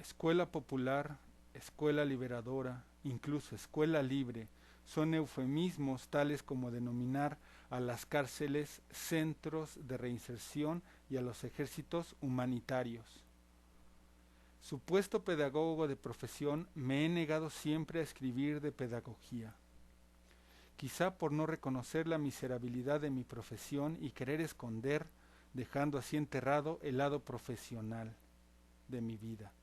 Escuela popular, escuela liberadora, incluso escuela libre, son eufemismos tales como denominar a las cárceles centros de reinserción y a los ejércitos humanitarios. Supuesto pedagogo de profesión, me he negado siempre a escribir de pedagogía, quizá por no reconocer la miserabilidad de mi profesión y querer esconder, dejando así enterrado el lado profesional de mi vida.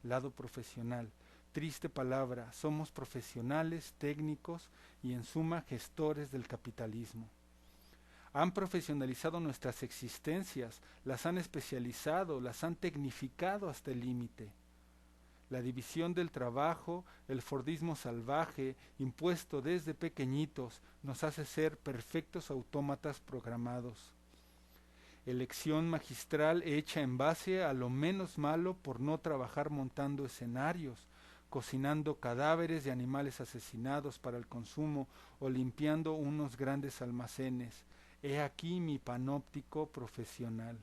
Lado profesional, triste palabra, somos profesionales, técnicos y en suma gestores del capitalismo. Han profesionalizado nuestras existencias, las han especializado, las han tecnificado hasta el límite. La división del trabajo, el fordismo salvaje, impuesto desde pequeñitos, nos hace ser perfectos autómatas programados. Elección magistral hecha en base a lo menos malo por no trabajar montando escenarios, cocinando cadáveres de animales asesinados para el consumo o limpiando unos grandes almacenes. He aquí mi panóptico profesional.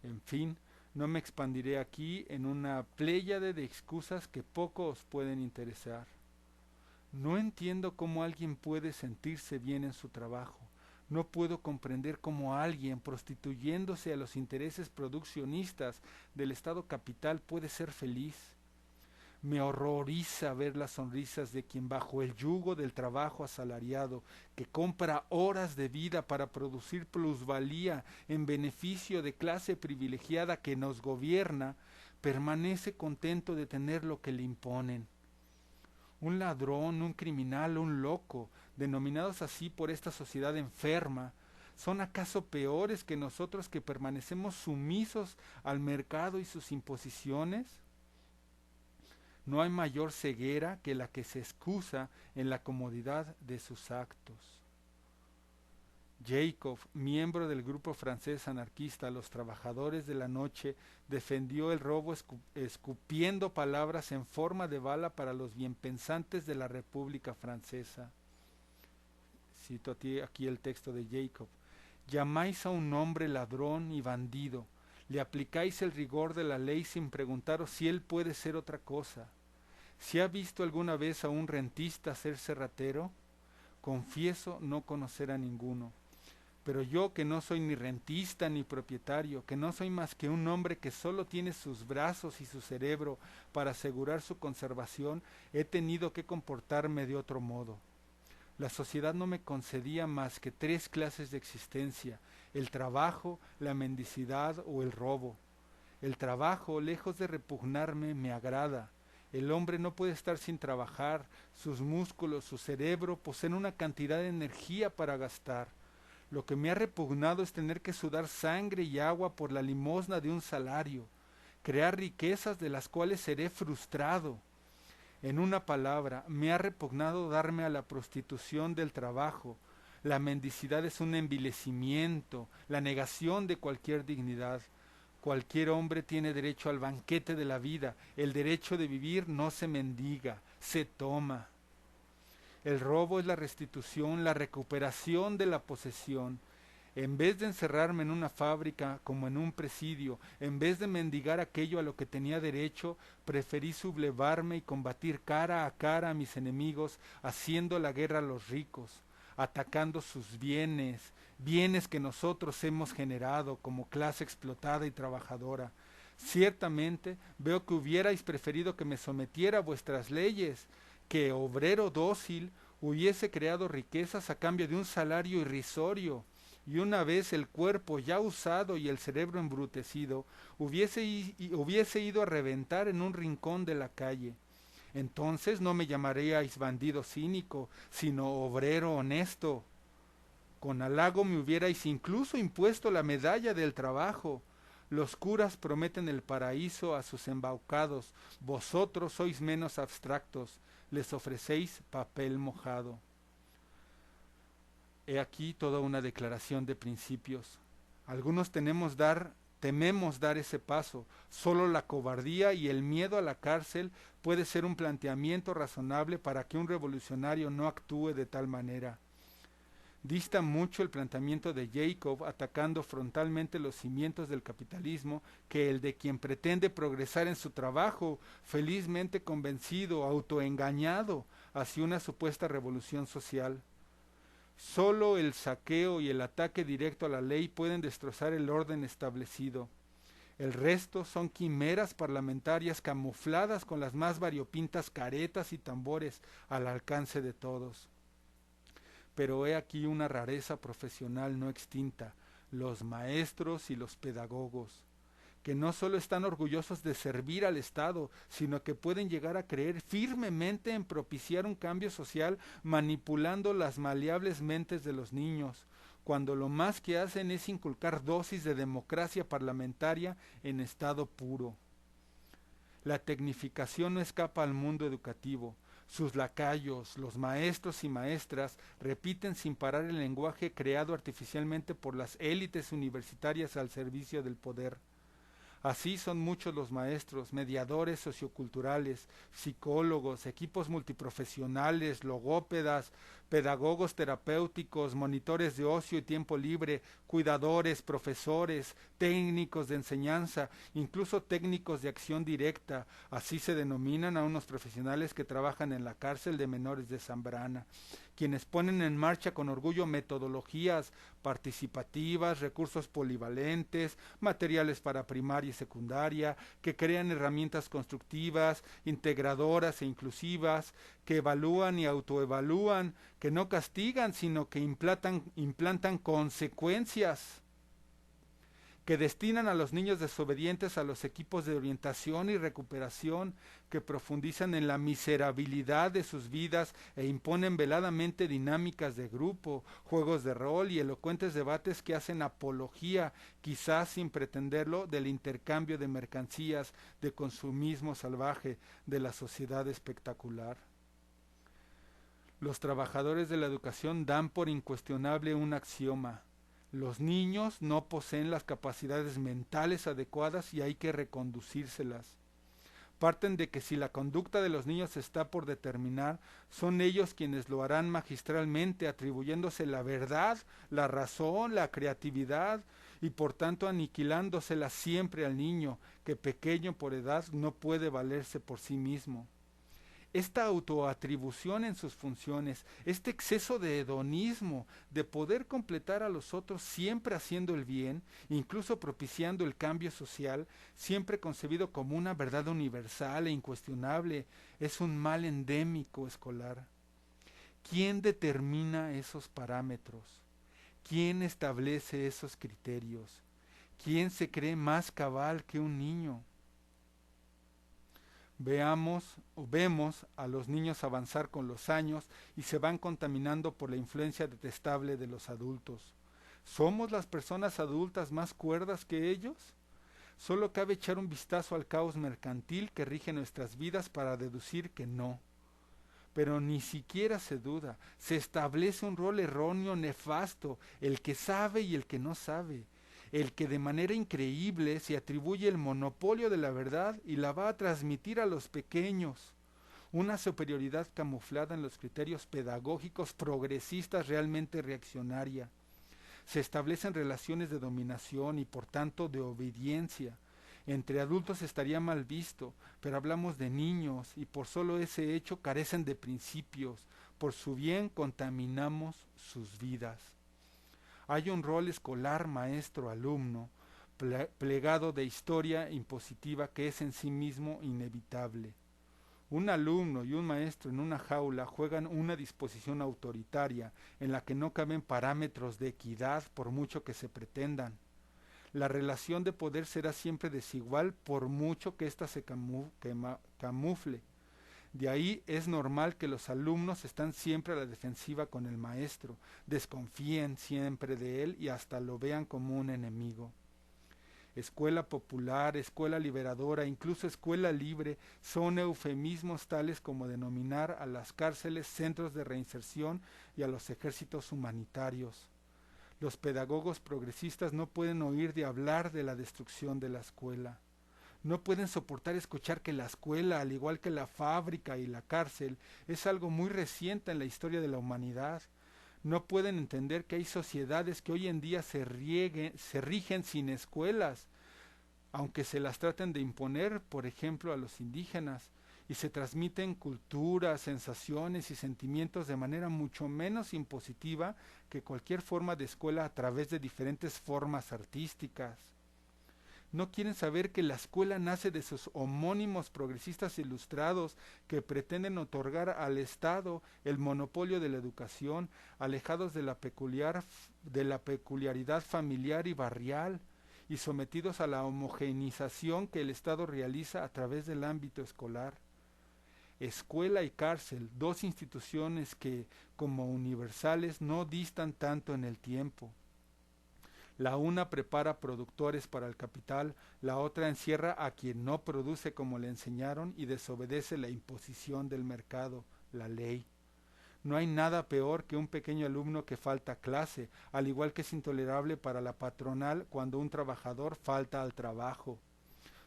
En fin, no me expandiré aquí en una pléyade de excusas que poco os pueden interesar. No entiendo cómo alguien puede sentirse bien en su trabajo. No puedo comprender cómo alguien, prostituyéndose a los intereses produccionistas del Estado capital, puede ser feliz. Me horroriza ver las sonrisas de quien bajo el yugo del trabajo asalariado, que compra horas de vida para producir plusvalía en beneficio de clase privilegiada que nos gobierna, permanece contento de tener lo que le imponen. Un ladrón, un criminal, un loco, denominados así por esta sociedad enferma, ¿son acaso peores que nosotros que permanecemos sumisos al mercado y sus imposiciones? No hay mayor ceguera que la que se excusa en la comodidad de sus actos. Jacob, miembro del grupo francés anarquista Los Trabajadores de la Noche, defendió el robo escupiendo palabras en forma de bala para los bienpensantes de la República Francesa. Cito aquí el texto de Jacob. Llamáis a un hombre ladrón y bandido, le aplicáis el rigor de la ley sin preguntaros si él puede ser otra cosa. ¿Si ha visto alguna vez a un rentista ser cerratero? Confieso no conocer a ninguno. Pero yo, que no soy ni rentista ni propietario, que no soy más que un hombre que solo tiene sus brazos y su cerebro para asegurar su conservación, he tenido que comportarme de otro modo. La sociedad no me concedía más que tres clases de existencia: el trabajo, la mendicidad o el robo. El trabajo, lejos de repugnarme, me agrada. El hombre no puede estar sin trabajar, sus músculos, su cerebro poseen una cantidad de energía para gastar. Lo que me ha repugnado es tener que sudar sangre y agua por la limosna de un salario, crear riquezas de las cuales seré frustrado. En una palabra, me ha repugnado darme a la prostitución del trabajo. La mendicidad es un envilecimiento, la negación de cualquier dignidad. Cualquier hombre tiene derecho al banquete de la vida. El derecho de vivir no se mendiga, se toma. El robo es la restitución, la recuperación de la posesión. En vez de encerrarme en una fábrica como en un presidio, en vez de mendigar aquello a lo que tenía derecho, preferí sublevarme y combatir cara a cara a mis enemigos, haciendo la guerra a los ricos, atacando sus bienes, bienes que nosotros hemos generado como clase explotada y trabajadora. Ciertamente veo que hubierais preferido que me sometiera a vuestras leyes, que obrero dócil hubiese creado riquezas a cambio de un salario irrisorio, y una vez el cuerpo ya usado y el cerebro embrutecido, hubiese ido a reventar en un rincón de la calle. Entonces no me llamaríais bandido cínico, sino obrero honesto. Con halago me hubierais incluso impuesto la medalla del trabajo. Los curas prometen el paraíso a sus embaucados, vosotros sois menos abstractos, les ofrecéis papel mojado. He aquí toda una declaración de principios. Algunos tememos dar ese paso. Solo la cobardía y el miedo a la cárcel puede ser un planteamiento razonable para que un revolucionario no actúe de tal manera. Dista mucho el planteamiento de Jacob atacando frontalmente los cimientos del capitalismo que el de quien pretende progresar en su trabajo, felizmente convencido, autoengañado hacia una supuesta revolución social. Solo el saqueo y el ataque directo a la ley pueden destrozar el orden establecido. El resto son quimeras parlamentarias camufladas con las más variopintas caretas y tambores al alcance de todos. Pero he aquí una rareza profesional no extinta, los maestros y los pedagogos, que no solo están orgullosos de servir al Estado, sino que pueden llegar a creer firmemente en propiciar un cambio social manipulando las maleables mentes de los niños, cuando lo más que hacen es inculcar dosis de democracia parlamentaria en estado puro. La tecnificación no escapa al mundo educativo. Sus lacayos, los maestros y maestras, repiten sin parar el lenguaje creado artificialmente por las élites universitarias al servicio del poder. Así son muchos los maestros, mediadores socioculturales, psicólogos, equipos multiprofesionales, logópedas, pedagogos terapéuticos, monitores de ocio y tiempo libre, cuidadores, profesores, técnicos de enseñanza, incluso técnicos de acción directa. Así se denominan a unos profesionales que trabajan en la cárcel de menores de Zambrana, quienes ponen en marcha con orgullo metodologías participativas, recursos polivalentes, materiales para primaria y secundaria, que crean herramientas constructivas, integradoras e inclusivas, que evalúan y autoevalúan, que no castigan, sino que implantan consecuencias, que destinan a los niños desobedientes a los equipos de orientación y recuperación, que profundizan en la miserabilidad de sus vidas e imponen veladamente dinámicas de grupo, juegos de rol y elocuentes debates que hacen apología, quizás sin pretenderlo, del intercambio de mercancías, de consumismo salvaje, de la sociedad espectacular. Los trabajadores de la educación dan por incuestionable un axioma: los niños no poseen las capacidades mentales adecuadas y hay que reconducírselas. Parten de que si la conducta de los niños está por determinar, son ellos quienes lo harán magistralmente, atribuyéndose la verdad, la razón, la creatividad y por tanto aniquilándosela siempre al niño, que pequeño por edad no puede valerse por sí mismo. Esta autoatribución en sus funciones, este exceso de hedonismo, de poder completar a los otros siempre haciendo el bien, incluso propiciando el cambio social, siempre concebido como una verdad universal e incuestionable, es un mal endémico escolar. ¿Quién determina esos parámetros? ¿Quién establece esos criterios? ¿Quién se cree más cabal que un niño? Vemos a los niños avanzar con los años y se van contaminando por la influencia detestable de los adultos. ¿Somos las personas adultas más cuerdas que ellos? Solo cabe echar un vistazo al caos mercantil que rige nuestras vidas para deducir que no. Pero ni siquiera se duda, se establece un rol erróneo, nefasto, el que sabe y el que no sabe, el que de manera increíble se atribuye el monopolio de la verdad y la va a transmitir a los pequeños. Una superioridad camuflada en los criterios pedagógicos progresistas realmente reaccionaria. Se establecen relaciones de dominación y por tanto de obediencia. Entre adultos estaría mal visto, pero hablamos de niños y por solo ese hecho carecen de principios. Por su bien contaminamos sus vidas. Hay un rol escolar maestro-alumno, plegado de historia impositiva que es en sí mismo inevitable. Un alumno y un maestro en una jaula juegan una disposición autoritaria en la que no caben parámetros de equidad por mucho que se pretendan. La relación de poder será siempre desigual por mucho que ésta se camufle. De ahí es normal que los alumnos están siempre a la defensiva con el maestro, desconfíen siempre de él y hasta lo vean como un enemigo. Escuela popular, escuela liberadora, incluso escuela libre, son eufemismos tales como denominar a las cárceles centros de reinserción y a los ejércitos humanitarios. Los pedagogos progresistas no pueden oír de hablar de la destrucción de la escuela. No pueden soportar escuchar que la escuela, al igual que la fábrica y la cárcel, es algo muy reciente en la historia de la humanidad. No pueden entender que hay sociedades que hoy en día se rigen sin escuelas, aunque se las traten de imponer, por ejemplo, a los indígenas, y se transmiten culturas, sensaciones y sentimientos de manera mucho menos impositiva que cualquier forma de escuela a través de diferentes formas artísticas. No quieren saber que la escuela nace de sus homónimos progresistas ilustrados que pretenden otorgar al Estado el monopolio de la educación, alejados de la peculiaridad familiar y barrial, y sometidos a la homogeneización que el Estado realiza a través del ámbito escolar. Escuela y cárcel, dos instituciones que, como universales, no distan tanto en el tiempo. La una prepara productores para el capital, la otra encierra a quien no produce como le enseñaron y desobedece la imposición del mercado, la ley. No hay nada peor que un pequeño alumno que falta a clase, al igual que es intolerable para la patronal cuando un trabajador falta al trabajo.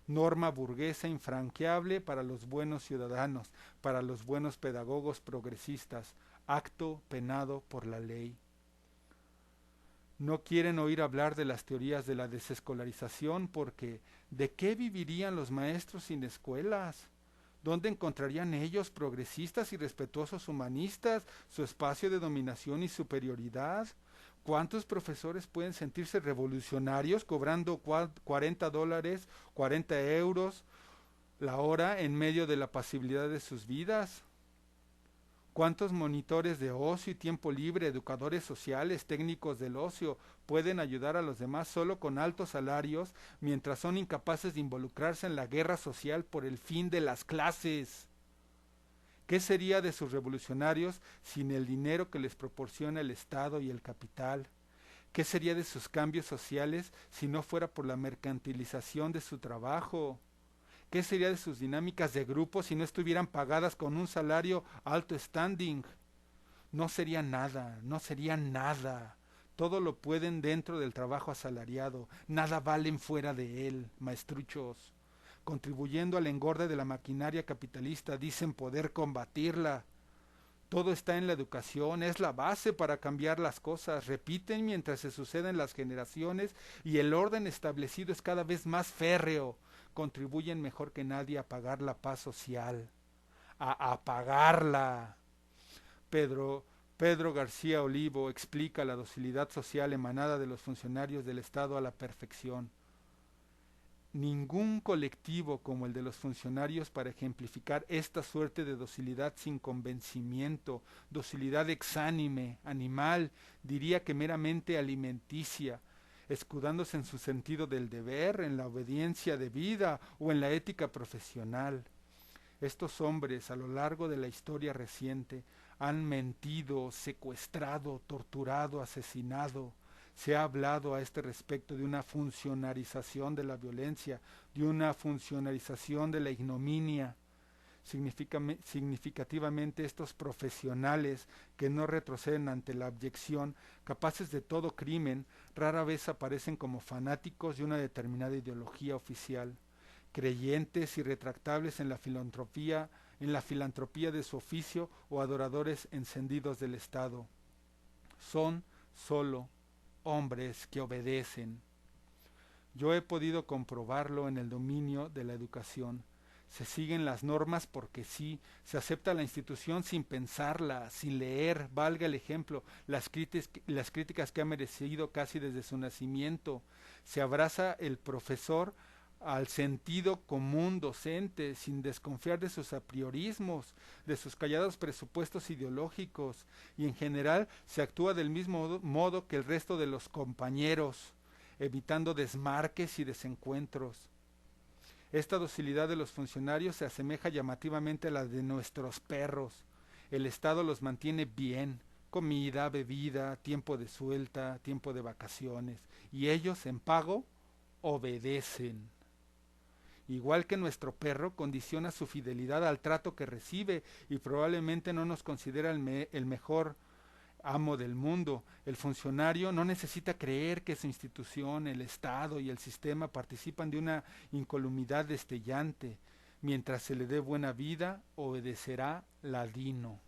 Norma burguesa infranqueable para los buenos ciudadanos, para los buenos pedagogos progresistas, acto penado por la ley. No quieren oír hablar de las teorías de la desescolarización porque ¿de qué vivirían los maestros sin escuelas? ¿Dónde encontrarían ellos, progresistas y respetuosos humanistas, su espacio de dominación y superioridad? ¿Cuántos profesores pueden sentirse revolucionarios cobrando $40, 40 euros la hora en medio de la pasibilidad de sus vidas? ¿Cuántos monitores de ocio y tiempo libre, educadores sociales, técnicos del ocio, pueden ayudar a los demás solo con altos salarios mientras son incapaces de involucrarse en la guerra social por el fin de las clases? ¿Qué sería de sus revolucionarios sin el dinero que les proporciona el Estado y el capital? ¿Qué sería de sus cambios sociales si no fuera por la mercantilización de su trabajo? ¿Qué sería de sus dinámicas de grupo si no estuvieran pagadas con un salario alto standing? No sería nada, no sería nada. Todo lo pueden dentro del trabajo asalariado, nada valen fuera de él, maestruchos. Contribuyendo al engorde de la maquinaria capitalista, dicen poder combatirla. Todo está en la educación, es la base para cambiar las cosas, repiten mientras se suceden las generaciones y el orden establecido es cada vez más férreo. Contribuyen mejor que nadie a pagar la paz social, a apagarla. Pedro, Pedro García Olivo explica la docilidad social emanada de los funcionarios del Estado a la perfección. Ningún colectivo como el de los funcionarios para ejemplificar esta suerte de docilidad sin convencimiento, docilidad exánime, animal, diría que meramente alimenticia, escudándose en su sentido del deber, en la obediencia debida o en la ética profesional. Estos hombres a lo largo de la historia reciente han mentido, secuestrado, torturado, asesinado. Se ha hablado a este respecto de una funcionarización de la violencia, de una funcionarización de la ignominia. Significativamente estos profesionales que no retroceden ante la abyección, capaces de todo crimen, rara vez aparecen como fanáticos de una determinada ideología oficial, creyentes irretractables en la filantropía de su oficio o adoradores encendidos del Estado. Son solo hombres que obedecen. Yo he podido comprobarlo en el dominio de la educación. Se siguen las normas porque sí, se acepta la institución sin pensarla, sin leer, valga el ejemplo, las críticas que ha merecido casi desde su nacimiento. Se abraza el profesor al sentido común docente, sin desconfiar de sus apriorismos, de sus callados presupuestos ideológicos, y en general se actúa del mismo modo que el resto de los compañeros, evitando desmarques y desencuentros. Esta docilidad de los funcionarios se asemeja llamativamente a la de nuestros perros. El Estado los mantiene bien, comida, bebida, tiempo de suelta, tiempo de vacaciones, y ellos, en pago, obedecen. Igual que nuestro perro condiciona su fidelidad al trato que recibe y probablemente no nos considera el mejor amo del mundo. El funcionario no necesita creer que su institución, el Estado y el sistema participan de una incolumidad destellante. Mientras se le dé buena vida, obedecerá ladino.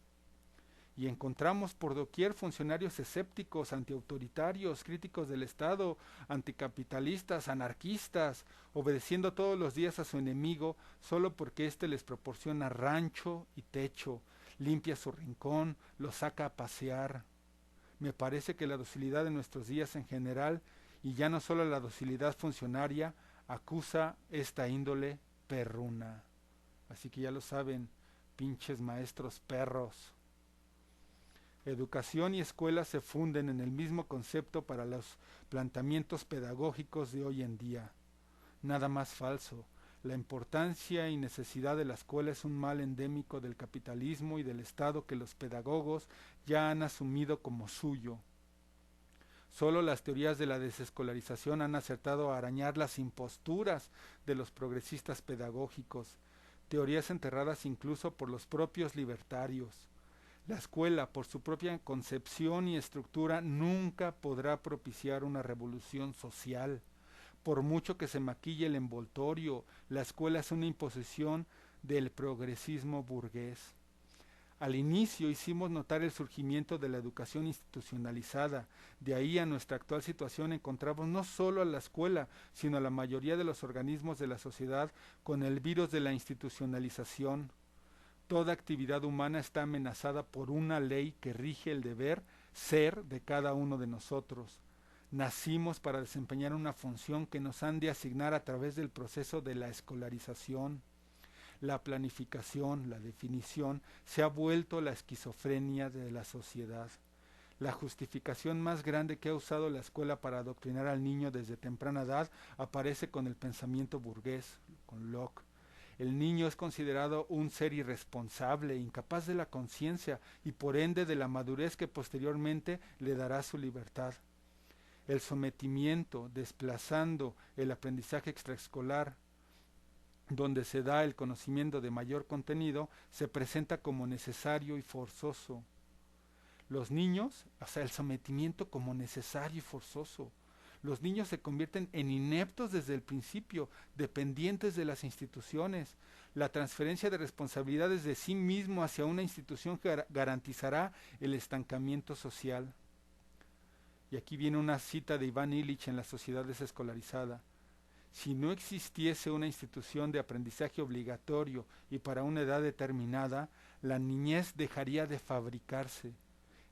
y encontramos por doquier funcionarios escépticos, antiautoritarios, críticos del Estado, anticapitalistas, anarquistas, obedeciendo todos los días a su enemigo solo porque éste les proporciona rancho y techo, limpia su rincón, los saca a pasear. Me parece que la docilidad de nuestros días en general, y ya no solo la docilidad funcionaria, acusa esta índole perruna. Así que ya lo saben, pinches maestros perros. Educación y escuela se funden en el mismo concepto para los planteamientos pedagógicos de hoy en día. Nada más falso. La importancia y necesidad de la escuela es un mal endémico del capitalismo y del Estado que los pedagogos ya han asumido como suyo. Solo las teorías de la desescolarización han acertado a arañar las imposturas de los progresistas pedagógicos, teorías enterradas incluso por los propios libertarios. La escuela, por su propia concepción y estructura, nunca podrá propiciar una revolución social. Por mucho que se maquille el envoltorio, la escuela es una imposición del progresismo burgués. Al inicio hicimos notar el surgimiento de la educación institucionalizada. De ahí a nuestra actual situación encontramos no solo a la escuela, sino a la mayoría de los organismos de la sociedad con el virus de la institucionalización. Toda actividad humana está amenazada por una ley que rige el deber ser de cada uno de nosotros. Nacimos para desempeñar una función que nos han de asignar a través del proceso de la escolarización. La planificación, la definición, se ha vuelto la esquizofrenia de la sociedad. La justificación más grande que ha usado la escuela para adoctrinar al niño desde temprana edad aparece con el pensamiento burgués, con Locke. El niño es considerado un ser irresponsable, incapaz de la conciencia y por ende de la madurez que posteriormente le dará su libertad. El sometimiento, desplazando el aprendizaje extraescolar, donde se da el conocimiento de mayor contenido, se presenta como necesario y forzoso. Los niños, o sea, el sometimiento como necesario y forzoso. Los niños se convierten en ineptos desde el principio, dependientes de las instituciones. La transferencia de responsabilidades de sí mismo hacia una institución garantizará el estancamiento social. Y aquí viene una cita de Iván Illich en La sociedad desescolarizada. Si no existiese una institución de aprendizaje obligatorio y para una edad determinada, la niñez dejaría de fabricarse.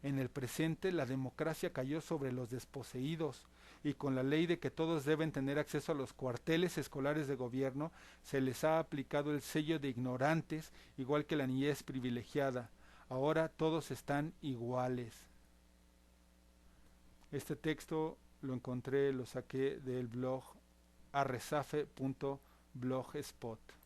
En el presente, la democracia cayó sobre los desposeídos, y con la ley de que todos deben tener acceso a los cuarteles escolares de gobierno, se les ha aplicado el sello de ignorantes, igual que la niñez privilegiada. Ahora todos están iguales. Este texto lo saqué del blog arresafe.blogspot.